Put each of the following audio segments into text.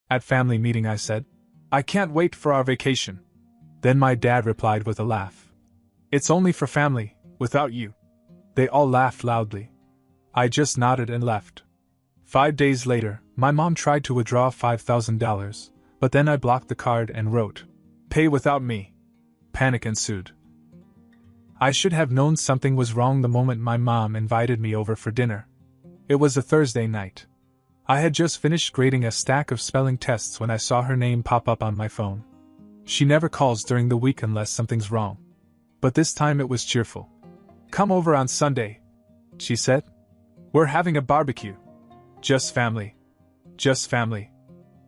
At family meeting I said, "I can't wait for our vacation." Then my dad replied with a laugh, "It's only for family, without you." They all laughed loudly. I just nodded and left. 5 days later, my mom tried to withdraw $5,000, but then I blocked the card and wrote, "Pay without me." Panic ensued. I should have known something was wrong the moment my mom invited me over for dinner. It was a Thursday night. I had just finished grading a stack of spelling tests when I saw her name pop up on my phone. She never calls during the week unless something's wrong. But this time it was cheerful. "Come over on Sunday," she said. "We're having a barbecue. Just family. Just family."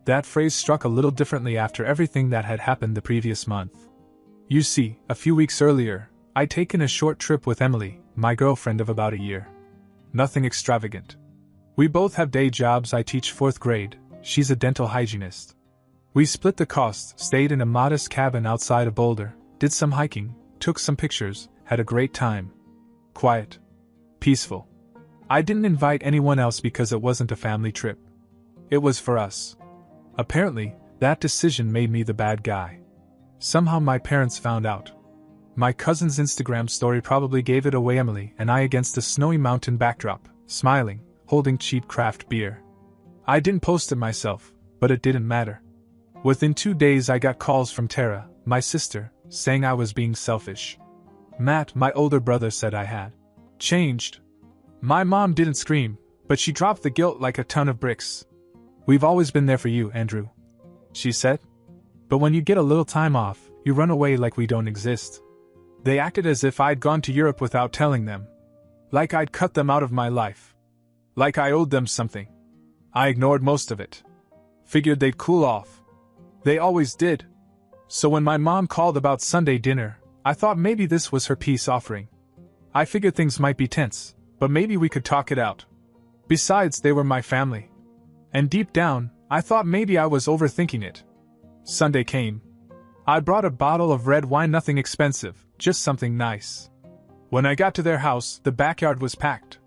That phrase struck a little differently after everything that had happened the previous month. You see, a few weeks earlier, I'd taken a short trip with Emily, my girlfriend of about a year. Nothing extravagant. We both have day jobs. I teach 4th grade, she's a dental hygienist. We split the cost, stayed in a modest cabin outside of Boulder, did some hiking, took some pictures, had a great time. Quiet. Peaceful. I didn't invite anyone else because it wasn't a family trip. It was for us. Apparently, that decision made me the bad guy. Somehow my parents found out. My cousin's Instagram story probably gave it away. Emily and I against a snowy mountain backdrop, smiling, holding cheap craft beer. I didn't post it myself, but it didn't matter. Within 2 days I got calls from Tara, my sister, saying I was being selfish. Matt, my older brother, said I had changed. My mom didn't scream, but she dropped the guilt like a ton of bricks. "We've always been there for you, Andrew," she said. "But when you get a little time off, you run away like we don't exist." They acted as if I'd gone to Europe without telling them. Like I'd cut them out of my life. Like I owed them something. I ignored most of it. Figured they'd cool off. They always did. So when my mom called about Sunday dinner, I thought maybe this was her peace offering. I figured things might be tense, but maybe we could talk it out. Besides, they were my family. And deep down, I thought maybe I was overthinking it. Sunday came. I brought a bottle of red wine, nothing expensive, just something nice. When I got to their house, the backyard was packed.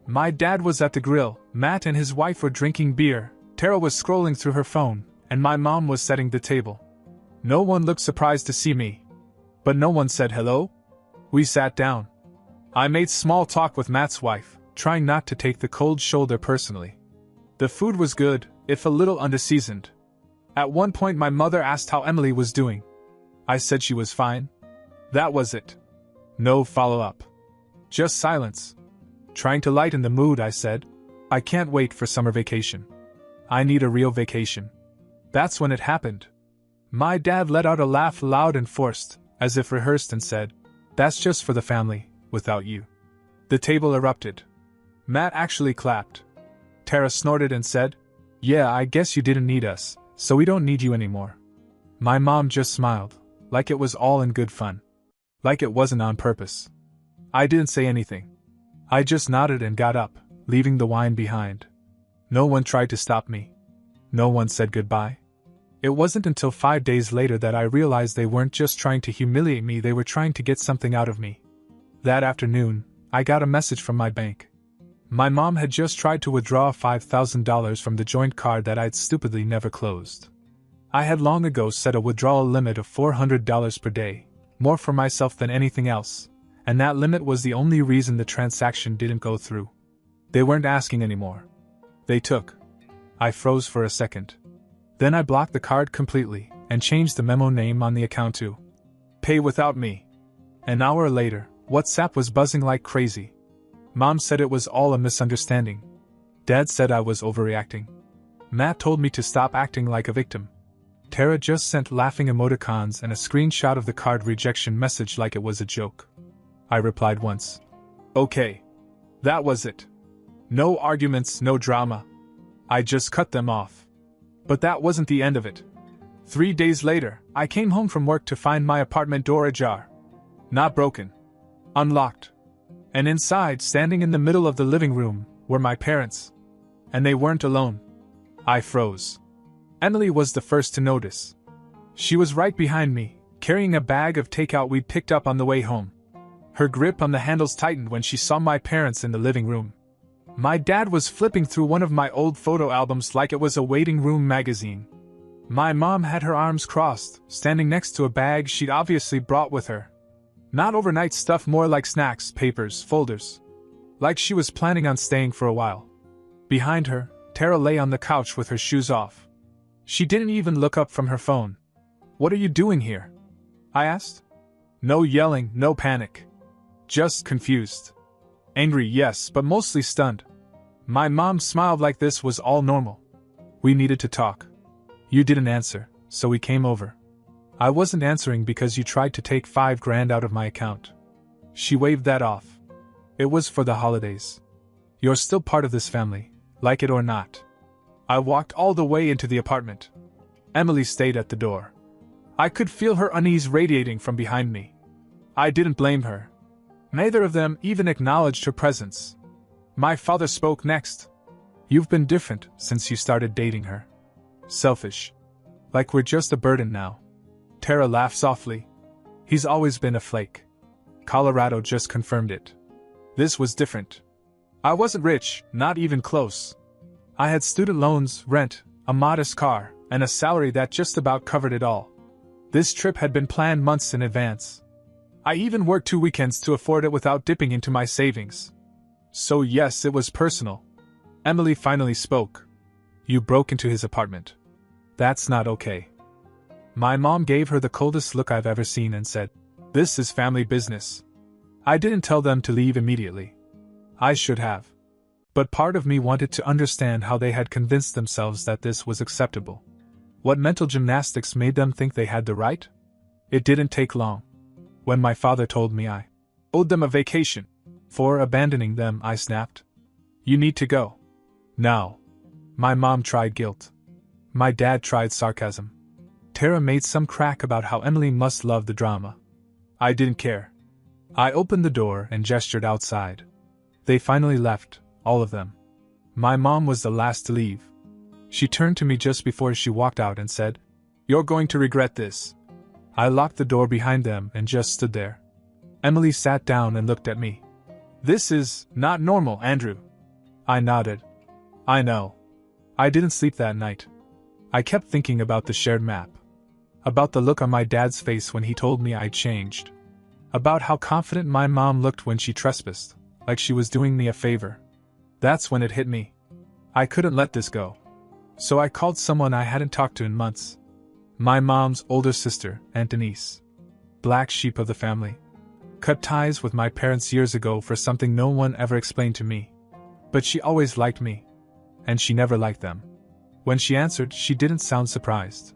My dad was at the grill, Matt and his wife were drinking beer, Tara was scrolling through her phone, and my mom was setting the table. No one looked surprised to see me. But no one said hello. We sat down. I made small talk with Matt's wife, trying not to take the cold shoulder personally. The food was good, if a little underseasoned. At one point my mother asked how Emily was doing. I said she was fine. That was it. No follow-up. Just silence. Trying to lighten the mood, I said, "I can't wait for summer vacation. I need a real vacation." That's when it happened. My dad let out a laugh, loud and forced, as if rehearsed, and said, "That's just for the family, without you." The table erupted. Matt actually clapped. Tara snorted and said, "Yeah, I guess you didn't need us, so we don't need you anymore." My mom just smiled, like it was all in good fun. Like it wasn't on purpose. I didn't say anything. I just nodded and got up, leaving the wine behind. No one tried to stop me. No one said goodbye. It wasn't until 5 days later that I realized they weren't just trying to humiliate me, they were trying to get something out of me. That afternoon, I got a message from my bank. My mom had just tried to withdraw $5,000 from the joint card that I'd stupidly never closed. I had long ago set a withdrawal limit of $400 per day, more for myself than anything else, and that limit was the only reason the transaction didn't go through. They weren't asking anymore. They took. I froze for a second. Then I blocked the card completely, and changed the memo name on the account to "Pay Without Me." An hour later, WhatsApp was buzzing like crazy. Mom said it was all a misunderstanding. Dad said I was overreacting. Matt told me to stop acting like a victim. Tara just sent laughing emoticons and a screenshot of the card rejection message like it was a joke. I replied once. Okay. That was it. No arguments, no drama. I just cut them off. But that wasn't the end of it. 3 days later, I came home from work to find my apartment door ajar. Not broken. Unlocked. And inside, standing in the middle of the living room, were my parents. And they weren't alone. I froze. Emily was the first to notice. She was right behind me, carrying a bag of takeout we'd picked up on the way home. Her grip on the handles tightened when she saw my parents in the living room. My dad was flipping through one of my old photo albums like it was a waiting room magazine. My mom had her arms crossed, standing next to a bag she'd obviously brought with her. Not overnight stuff, more like snacks, papers, folders. Like she was planning on staying for a while. Behind her, Tara lay on the couch with her shoes off. She didn't even look up from her phone. "What are you doing here?" I asked. No yelling, no panic. Just confused. Angry, yes, but mostly stunned. My mom smiled like this was all normal. "We needed to talk. You didn't answer, so we came over. I wasn't answering because you tried to take $5,000 out of my account." She waved that off. "It was for the holidays. You're still part of this family, like it or not." I walked all the way into the apartment. Emily stayed at the door. I could feel her unease radiating from behind me. I didn't blame her. Neither of them even acknowledged her presence. My father spoke next. "You've been different since you started dating her. Selfish. Like we're just a burden now." Tara laughed softly. "He's always been a flake. Colorado just confirmed it." This was different. I wasn't rich, not even close. I had student loans, rent, a modest car, and a salary that just about covered it all. This trip had been planned months in advance. I even worked 2 weekends to afford it without dipping into my savings. So yes, it was personal. Emily finally spoke. "You broke into his apartment. That's not okay." My mom gave her the coldest look I've ever seen and said, "This is family business." I didn't tell them to leave immediately. I should have. But part of me wanted to understand how they had convinced themselves that this was acceptable. What mental gymnastics made them think they had the right? It didn't take long. When my father told me I owed them a vacation for abandoning them, I snapped. "You need to go. Now." My mom tried guilt. My dad tried sarcasm. Tara made some crack about how Emily must love the drama. I didn't care. I opened the door and gestured outside. They finally left, all of them. My mom was the last to leave. She turned to me just before she walked out and said, "You're going to regret this." I locked the door behind them and just stood there. Emily sat down and looked at me. "This is not normal, Andrew." I nodded. "I know." I didn't sleep that night. I kept thinking about the shared map. About the look on my dad's face when he told me I'd changed. About how confident my mom looked when she trespassed, like she was doing me a favor. That's when it hit me. I couldn't let this go. So I called someone I hadn't talked to in months. My mom's older sister, Aunt Denise. Black sheep of the family. Cut ties with my parents years ago for something no one ever explained to me. But she always liked me. And she never liked them. When she answered, she didn't sound surprised.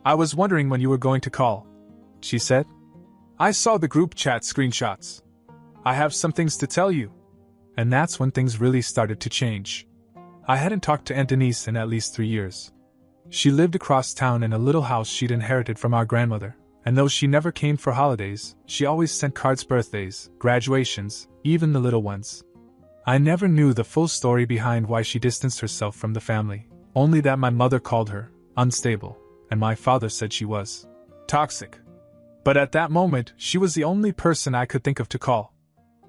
"I was wondering when you were going to call," she said. "I saw the group chat screenshots. I have some things to tell you." And that's when things really started to change. I hadn't talked to Aunt Denise in at least 3 years. She lived across town in a little house she'd inherited from our grandmother, and though she never came for holidays, she always sent cards, birthdays, graduations, even the little ones. I never knew the full story behind why she distanced herself from the family, only that my mother called her unstable, and my father said she was toxic. But at that moment, she was the only person I could think of to call.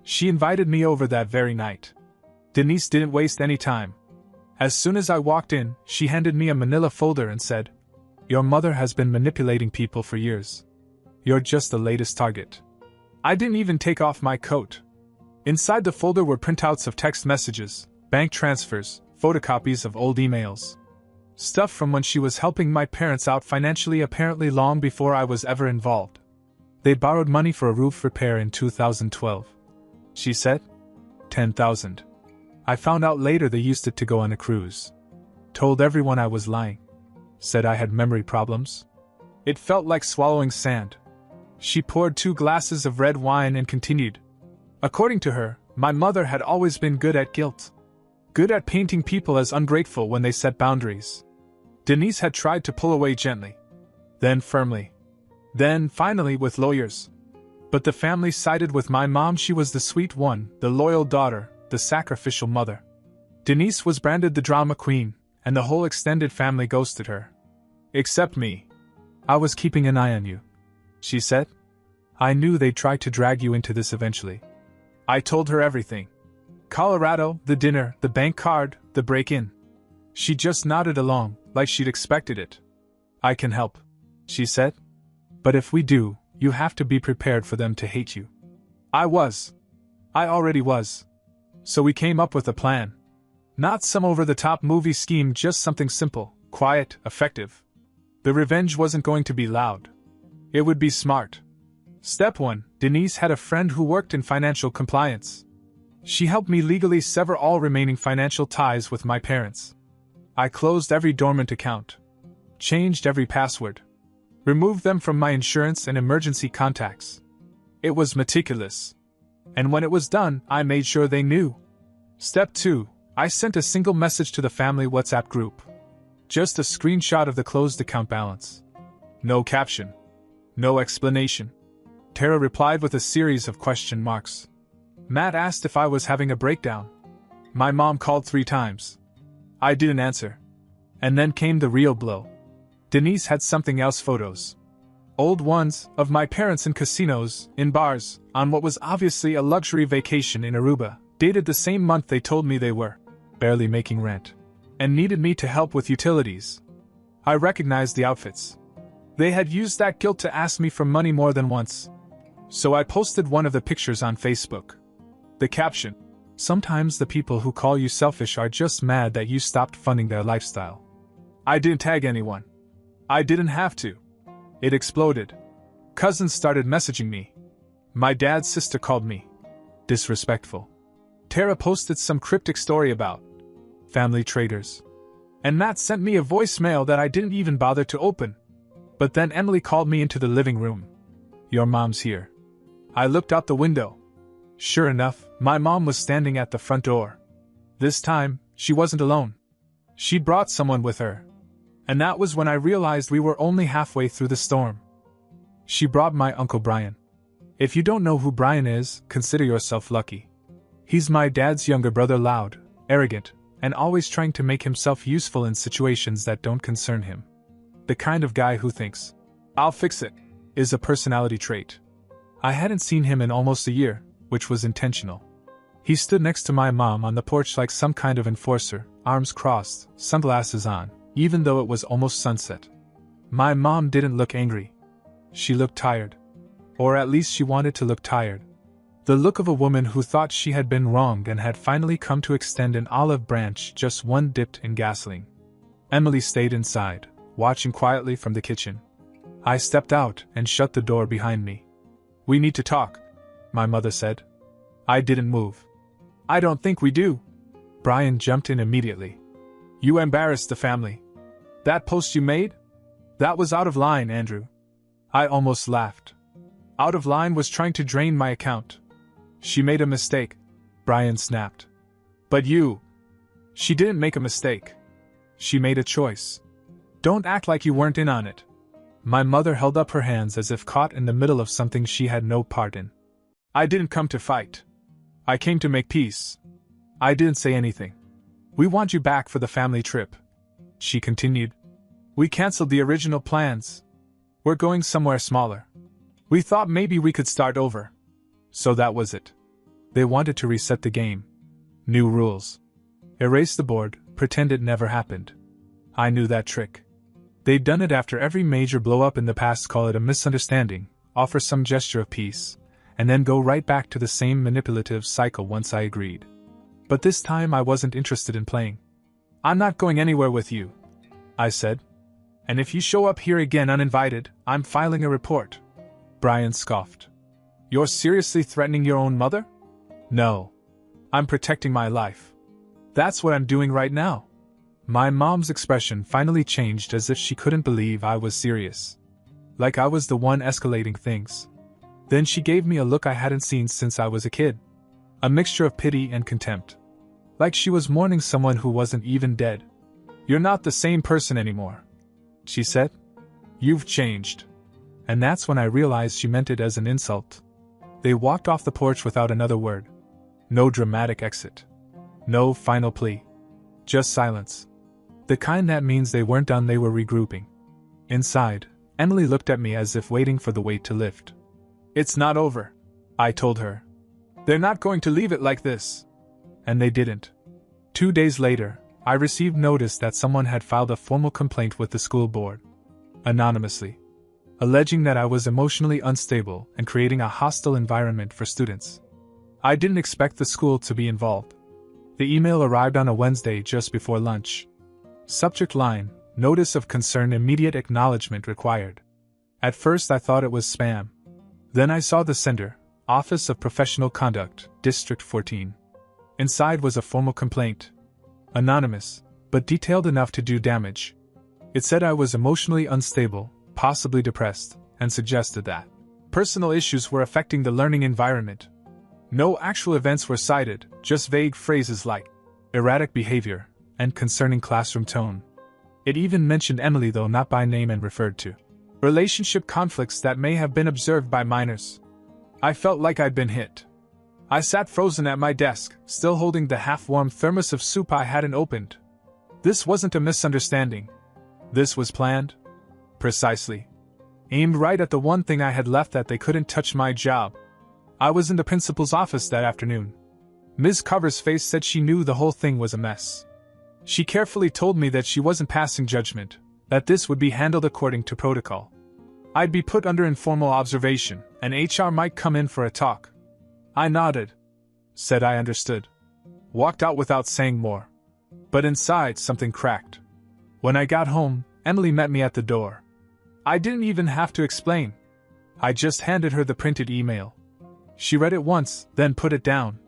She invited me over that very night. Denise didn't waste any time. As soon as I walked in, she handed me a manila folder and said, "Your mother has been manipulating people for years. You're just the latest target." I didn't even take off my coat. Inside the folder were printouts of text messages, bank transfers, photocopies of old emails. Stuff from when she was helping my parents out financially, apparently long before I was ever involved. They borrowed money for a roof repair in 2012. She said, 10,000. I found out later they used it to go on a cruise. Told everyone I was lying. Said I had memory problems. It felt like swallowing sand. She poured 2 glasses of red wine and continued. According to her, my mother had always been good at guilt. Good at painting people as ungrateful when they set boundaries. Denise had tried to pull away gently. Then firmly. Then, finally, with lawyers. But the family sided with my mom. She was the sweet one, the loyal daughter, the sacrificial mother. Denise was branded the drama queen, and the whole extended family ghosted her. Except me. "I was keeping an eye on you," she said. "I knew they'd try to drag you into this eventually." I told her everything. Colorado, the dinner, the bank card, the break-in. She just nodded along, like she'd expected it. I can help, she said. But if we do, you have to be prepared for them to hate you. I already was. So we came up with a plan. Not some over-the-top movie scheme, just something simple, quiet, effective. The revenge wasn't going to be loud. It would be smart. Step 1. Denise had a friend who worked in financial compliance. She helped me legally sever all remaining financial ties with my parents. I closed every dormant account. Changed every password. Removed them from my insurance and emergency contacts. It was meticulous. And when it was done, I made sure they knew. Step 2. I sent a single message to the family WhatsApp group. Just a screenshot of the closed account balance. No caption. No explanation. Tara replied with a series of question marks. Matt asked if I was having a breakdown. My mom called 3 times. I didn't answer. And then came the real blow. Denise had something else, photos. Old ones, of my parents in casinos, in bars, on what was obviously a luxury vacation in Aruba, dated the same month they told me they were barely making rent, and needed me to help with utilities. I recognized the outfits. They had used that guilt to ask me for money more than once. So I posted one of the pictures on Facebook. The caption: sometimes the people who call you selfish are just mad that you stopped funding their lifestyle. I didn't tag anyone. I didn't have to. It exploded. Cousins started messaging me. My dad's sister called me disrespectful. Tara posted some cryptic story about family traitors. And Matt sent me a voicemail that I didn't even bother to open. But then Emily called me into the living room. Your mom's here. I looked out the window. Sure enough, my mom was standing at the front door. This time, she wasn't alone. She brought someone with her. And that was when I realized we were only halfway through the storm. She brought my Uncle Brian. If you don't know who Brian is, consider yourself lucky. He's my dad's younger brother, loud, arrogant, and always trying to make himself useful in situations that don't concern him. The kind of guy who thinks, "I'll fix it," is a personality trait. I hadn't seen him in almost a year, which was intentional. He stood next to my mom on the porch like some kind of enforcer, arms crossed, sunglasses on, even though it was almost sunset. My mom didn't look angry. She looked tired. Or at least she wanted to look tired. The look of a woman who thought she had been wronged and had finally come to extend an olive branch, just one dipped in gasoline. Emily stayed inside, watching quietly from the kitchen. I stepped out and shut the door behind me. We need to talk, my mother said. I didn't move. I don't think we do. Brian jumped in immediately. You embarrassed the family. That post you made? That was out of line, Andrew. I almost laughed. Out of line was trying to drain my account. She made a mistake, Brian snapped. But you. She didn't make a mistake. She made a choice. Don't act like you weren't in on it. My mother held up her hands as if caught in the middle of something she had no part in. I didn't come to fight. I came to make peace. I didn't say anything. We want you back for the family trip, she continued. We canceled the original plans. We're going somewhere smaller. We thought maybe we could start over. So that was it. They wanted to reset the game. New rules. Erase the board, pretend it never happened. I knew that trick. They'd done it after every major blow-up in the past, call it a misunderstanding, offer some gesture of peace, and then go right back to the same manipulative cycle once I agreed. But this time I wasn't interested in playing. I'm not going anywhere with you, I said. And if you show up here again uninvited, I'm filing a report. Brian scoffed. You're seriously threatening your own mother? No. I'm protecting my life. That's what I'm doing right now. My mom's expression finally changed, as if she couldn't believe I was serious. Like I was the one escalating things. Then she gave me a look I hadn't seen since I was a kid. A mixture of pity and contempt. Like she was mourning someone who wasn't even dead. You're not the same person anymore, she said. You've changed. And that's when I realized she meant it as an insult. They walked off the porch without another word. No dramatic exit. No final plea. Just silence. The kind that means they weren't done, they were regrouping. Inside, Emily looked at me as if waiting for the weight to lift. It's not over, I told her. They're not going to leave it like this. And they didn't. 2 days later, I received notice that someone had filed a formal complaint with the school board. anonymously, alleging that I was emotionally unstable and creating a hostile environment for students. I didn't expect the school to be involved. The email arrived on a Wednesday just before lunch. Subject line: Notice of concern, immediate acknowledgement required. At first I thought it was spam. Then I saw the sender, Office of Professional Conduct, District 14. Inside was a formal complaint. Anonymous, but detailed enough to do damage. It said I was emotionally unstable, possibly depressed, and suggested that personal issues were affecting the learning environment. No actual events were cited, just vague phrases like erratic behavior and concerning classroom tone. It even mentioned Emily, though not by name, and referred to relationship conflicts that may have been observed by minors. I felt like I'd been hit. I sat frozen at my desk, still holding the half-warm thermos of soup I hadn't opened. This wasn't a misunderstanding. This was planned. Precisely. Aimed right at the one thing I had left, that they couldn't touch my job. I was in the principal's office that afternoon. Ms. Carver's face said she knew the whole thing was a mess. She carefully told me that she wasn't passing judgment, that this would be handled according to protocol. I'd be put under informal observation, and HR might come in for a talk. I nodded. Said I understood. Walked out without saying more. But inside, something cracked. When I got home, Emily met me at the door. I didn't even have to explain. I just handed her the printed email. She read it once, then put it down.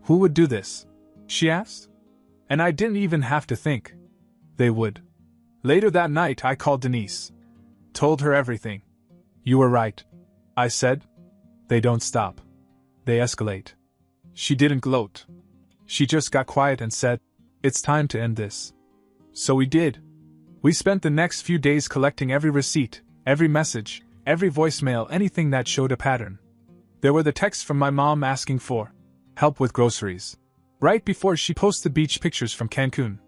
Who would do this? She asked. And I didn't even have to think. They would. Later that night, I called Denise. Told her everything. You were right, I said. They don't stop. They escalate. She didn't gloat. She just got quiet and said, "It's time to end this." So we did. We spent the next few days collecting every receipt, every message, every voicemail, anything that showed a pattern. There were the texts from my mom asking for help with groceries, right before she posted beach pictures from Cancun.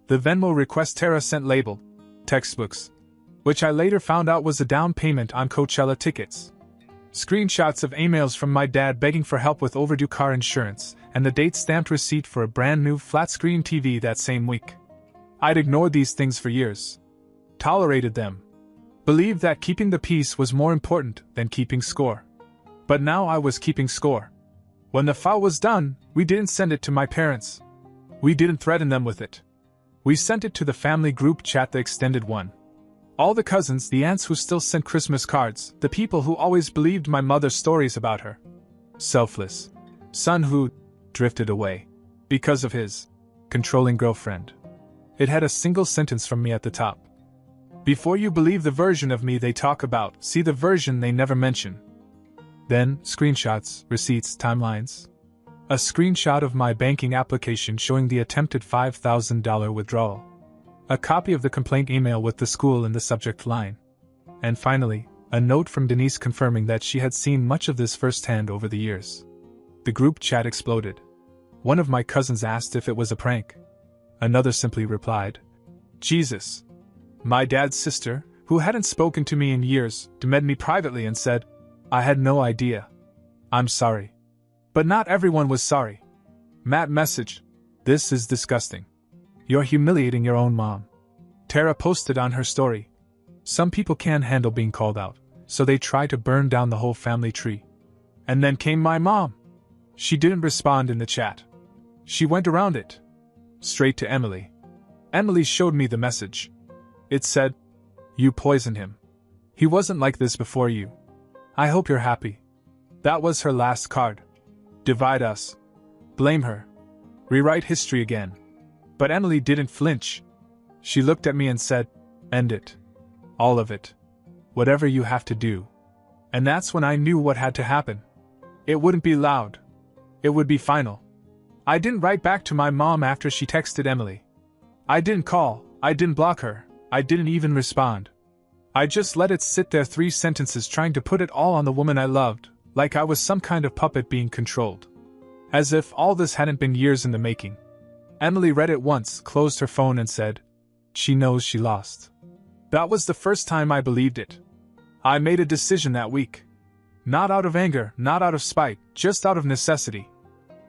The Venmo request Tara sent labeled textbooks, which I later found out was a down payment on Coachella tickets. Screenshots of emails from my dad begging for help with overdue car insurance, and the date-stamped receipt for a brand new flat-screen TV that same week. I'd ignored these things for years. Tolerated them. Believed that keeping the peace was more important than keeping score. But now I was keeping score. When the file was done, we didn't send it to my parents. We didn't threaten them with it. We sent it to the family group chat, the extended one. All the cousins, the aunts who still sent Christmas cards, the people who always believed my mother's stories about her selfless son who drifted away because of his controlling girlfriend. It had a single sentence from me at the top. Before you believe the version of me they talk about, see the version they never mention. Then, screenshots, receipts, timelines. A screenshot of my banking application showing the attempted $5,000 withdrawal. A copy of the complaint email with the school in the subject line. And finally, a note from Denise confirming that she had seen much of this firsthand over the years. The group chat exploded. One of my cousins asked if it was a prank. Another simply replied, "Jesus." My dad's sister, who hadn't spoken to me in years, DM'd me privately and said, "I had no idea. I'm sorry." But not everyone was sorry. Matt messaged, "This is disgusting. You're humiliating your own mom." Tara posted on her story, "Some people can't handle being called out, so they try to burn down the whole family tree." And then came my mom. She didn't respond in the chat. She went around it. Straight to Emily. Emily showed me the message. It said, "You poisoned him. He wasn't like this before you. I hope you're happy." That was her last card. Divide us. Blame her. Rewrite history again. But Emily didn't flinch. She looked at me and said, "End it. All of it. Whatever you have to do." And that's when I knew what had to happen. It wouldn't be loud. It would be final. I didn't write back to my mom after she texted Emily. I didn't call, I didn't block her, I didn't even respond. I just let it sit there, 3 sentences trying to put it all on the woman I loved, like I was some kind of puppet being controlled. As if all this hadn't been years in the making. Emily read it once, closed her phone and said, "She knows she lost." That was the first time I believed it. I made a decision that week. Not out of anger, not out of spite, just out of necessity.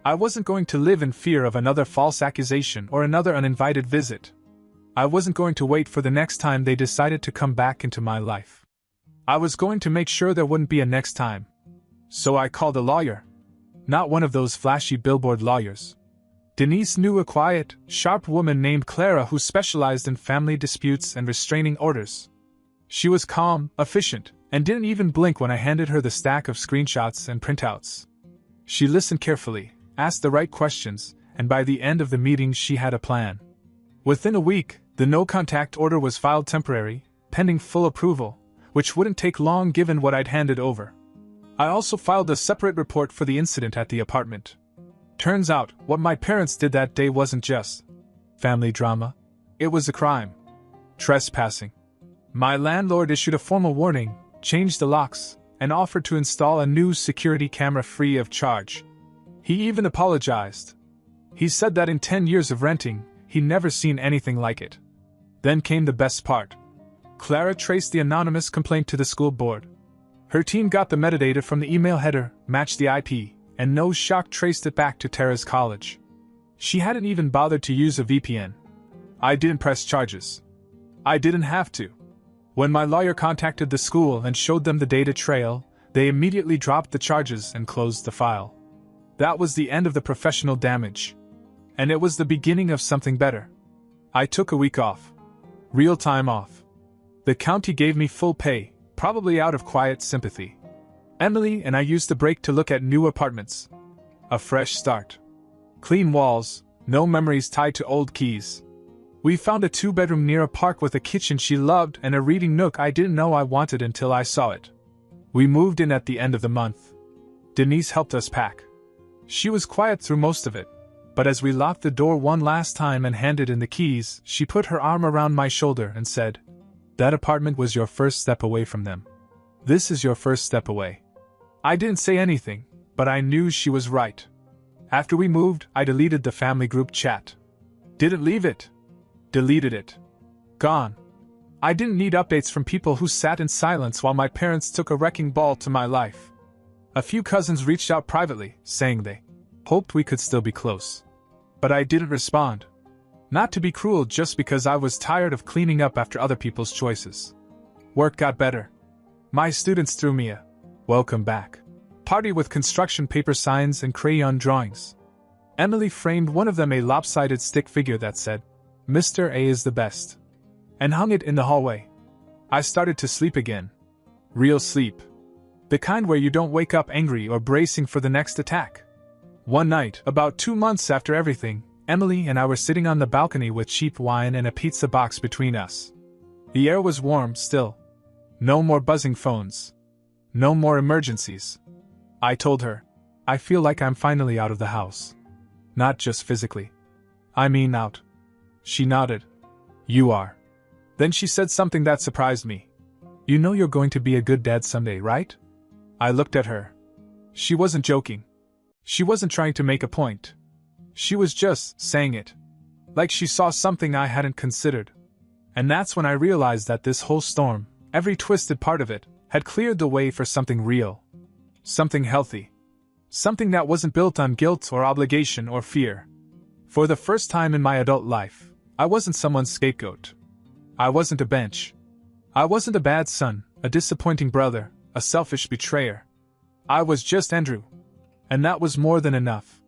I wasn't going to live in fear of another false accusation or another uninvited visit. I wasn't going to wait for the next time they decided to come back into my life. I was going to make sure there wouldn't be a next time. So I called a lawyer. Not one of those flashy billboard lawyers. Denise knew a quiet, sharp woman named Clara who specialized in family disputes and restraining orders. She was calm, efficient, and didn't even blink when I handed her the stack of screenshots and printouts. She listened carefully, asked the right questions, and by the end of the meeting she had a plan. Within a week, the no-contact order was filed temporary, pending full approval, which wouldn't take long given what I'd handed over. I also filed a separate report for the incident at the apartment. Turns out, what my parents did that day wasn't just family drama. It was a crime. Trespassing. My landlord issued a formal warning, changed the locks, and offered to install a new security camera free of charge. He even apologized. He said that in 10 years of renting, he'd never seen anything like it. Then came the best part. Clara traced the anonymous complaint to the school board. Her team got the metadata from the email header, matched the IP, and no shock traced it back to Tara's college. She hadn't even bothered to use a VPN. I didn't press charges. I didn't have to. When my lawyer contacted the school and showed them the data trail, they immediately dropped the charges and closed the file. That was the end of the professional damage. And it was the beginning of something better. I took a week off. Real time off. The county gave me full pay, probably out of quiet sympathy. Emily and I used the break to look at new apartments. A fresh start. Clean walls, no memories tied to old keys. We found a 2-bedroom near a park with a kitchen she loved and a reading nook I didn't know I wanted until I saw it. We moved in at the end of the month. Denise helped us pack. She was quiet through most of it, but as we locked the door one last time and handed in the keys, she put her arm around my shoulder and said, "That apartment was your first step away from them. This is your first step away." I didn't say anything, but I knew she was right. After we moved, I deleted the family group chat. Didn't leave it. Deleted it. Gone. I didn't need updates from people who sat in silence while my parents took a wrecking ball to my life. A few cousins reached out privately, saying they hoped we could still be close. But I didn't respond. Not to be cruel, just because I was tired of cleaning up after other people's choices. Work got better. My students threw me a welcome back party with construction paper signs and crayon drawings. Emily framed one of them, a lopsided stick figure that said, "Mr. A is the best," and hung it in the hallway. I started to sleep again. Real sleep. The kind where you don't wake up angry or bracing for the next attack. One night, about 2 months after everything, Emily and I were sitting on the balcony with cheap wine and a pizza box between us. The air was warm still. No more buzzing phones. No more emergencies. I told her, "I feel like I'm finally out of the house. Not just physically. I mean out." She nodded. "You are." Then she said something that surprised me. "You know you're going to be a good dad someday, right?" I looked at her. She wasn't joking. She wasn't trying to make a point. She was just saying it. Like she saw something I hadn't considered. And that's when I realized that this whole storm, every twisted part of it, had cleared the way for something real. Something healthy. Something that wasn't built on guilt or obligation or fear. For the first time in my adult life, I wasn't someone's scapegoat. I wasn't a bench. I wasn't a bad son, a disappointing brother, a selfish betrayer. I was just Andrew. And that was more than enough.